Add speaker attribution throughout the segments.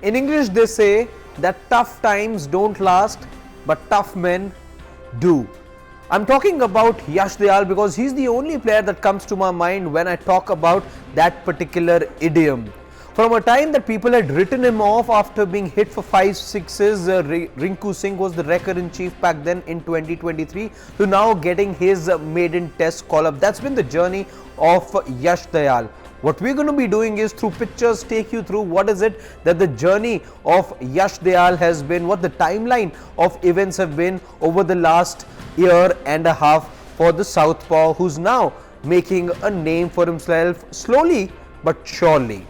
Speaker 1: In English, they say that tough times don't last, but tough men do. I'm talking about Yash Dayal because he's the only player that comes to my mind when I talk about that particular idiom. From a time that people had written him off after being hit for 5 sixes, Rinku Singh was the wrecker-in-chief back then in 2023, to now getting his maiden test call-up. That's been the journey of Yash Dayal. What we're going to be doing is through pictures take you through what is it that the journey of Yash Dayal has been, what the timeline of events have been over the last year and a half for the Southpaw, who's now making a name for himself slowly but surely.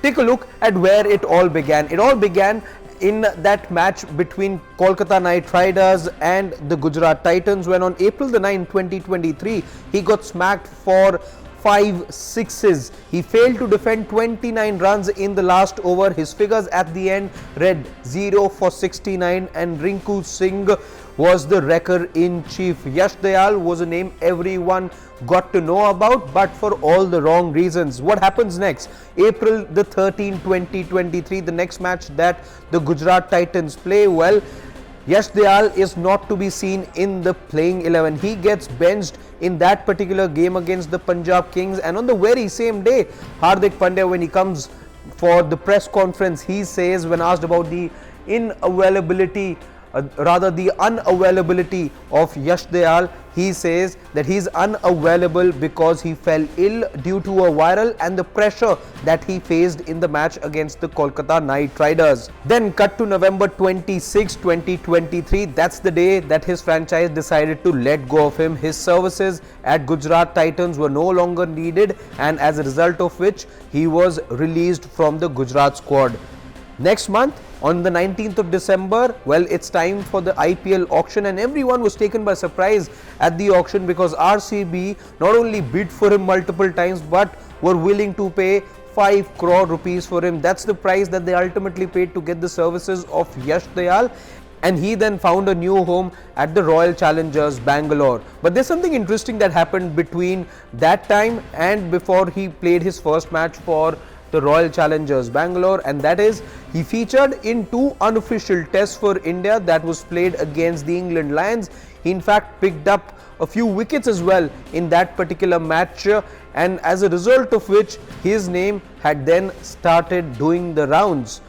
Speaker 1: Take a look at where it all began. It all began in that match between Kolkata Knight Riders and the Gujarat Titans, when on April the 9th, 2023, he got smacked for 5 sixes. He failed to defend 29 runs in the last over. His figures at the end read 0 for 69, and Rinku Singh was the wrecker-in-chief. Yash Dayal was a name everyone got to know about, but for all the wrong reasons. What happens next? April the 13th, 2023, the next match that the Gujarat Titans play, well, Yash Dayal is not to be seen in the playing 11. He gets benched in that particular game against the Punjab Kings, and on the very same day, Hardik Pandya, when he comes for the press conference, he says, when asked about the the unavailability of Yash Dayal, he says that he is unavailable because he fell ill due to a viral and the pressure that he faced in the match against the Kolkata Knight Riders. Then cut to November 26, 2023. That's the day that his franchise decided to let go of him. His services at Gujarat Titans were no longer needed, and as a result of which he was released from the Gujarat squad. Next month, on the 19th of December, well, it's time for the IPL auction, and everyone was taken by surprise at the auction because RCB not only bid for him multiple times but were willing to pay 5 crore rupees for him. That's the price that they ultimately paid to get the services of Yash Dayal, and he then found a new home at the Royal Challengers Bangalore. But there's something interesting that happened between that time and before he played his first match for the Royal Challengers Bangalore, and that is he featured in 2 unofficial tests for India that was played against the England Lions. He in fact picked up a few wickets as well in that particular match, and as a result of which his name had then started doing the rounds.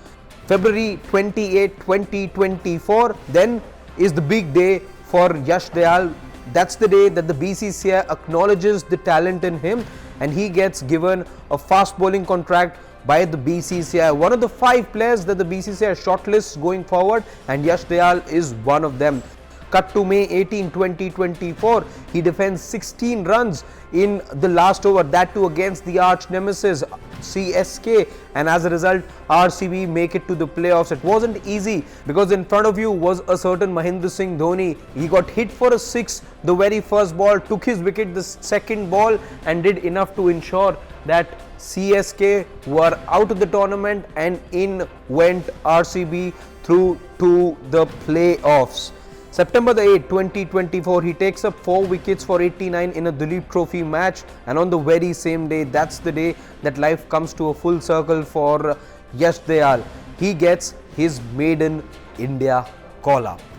Speaker 1: February 28, 2024 then is the big day for Yash Dayal. That's the day that the BCCI acknowledges the talent in him, and he gets given a fast bowling contract by the BCCI. One of the 5 players that the BCCI shortlists going forward, and Yash Dayal is one of them. Cut to May 18, 2024, he defends 16 runs in the last over, that too against the arch nemesis CSK, and as a result RCB make it to the playoffs. It wasn't easy because in front of you was a certain Mahendra Singh Dhoni. He got hit for a 6 the very first ball, took his wicket the second ball, and did enough to ensure that CSK were out of the tournament, and in went RCB through to the playoffs. September the 8th, 2024, he takes up 4 wickets for 89 in a Duleep Trophy match, and on the very same day, that's the day that life comes to a full circle for Yash Dayal. He gets his maiden India call-up.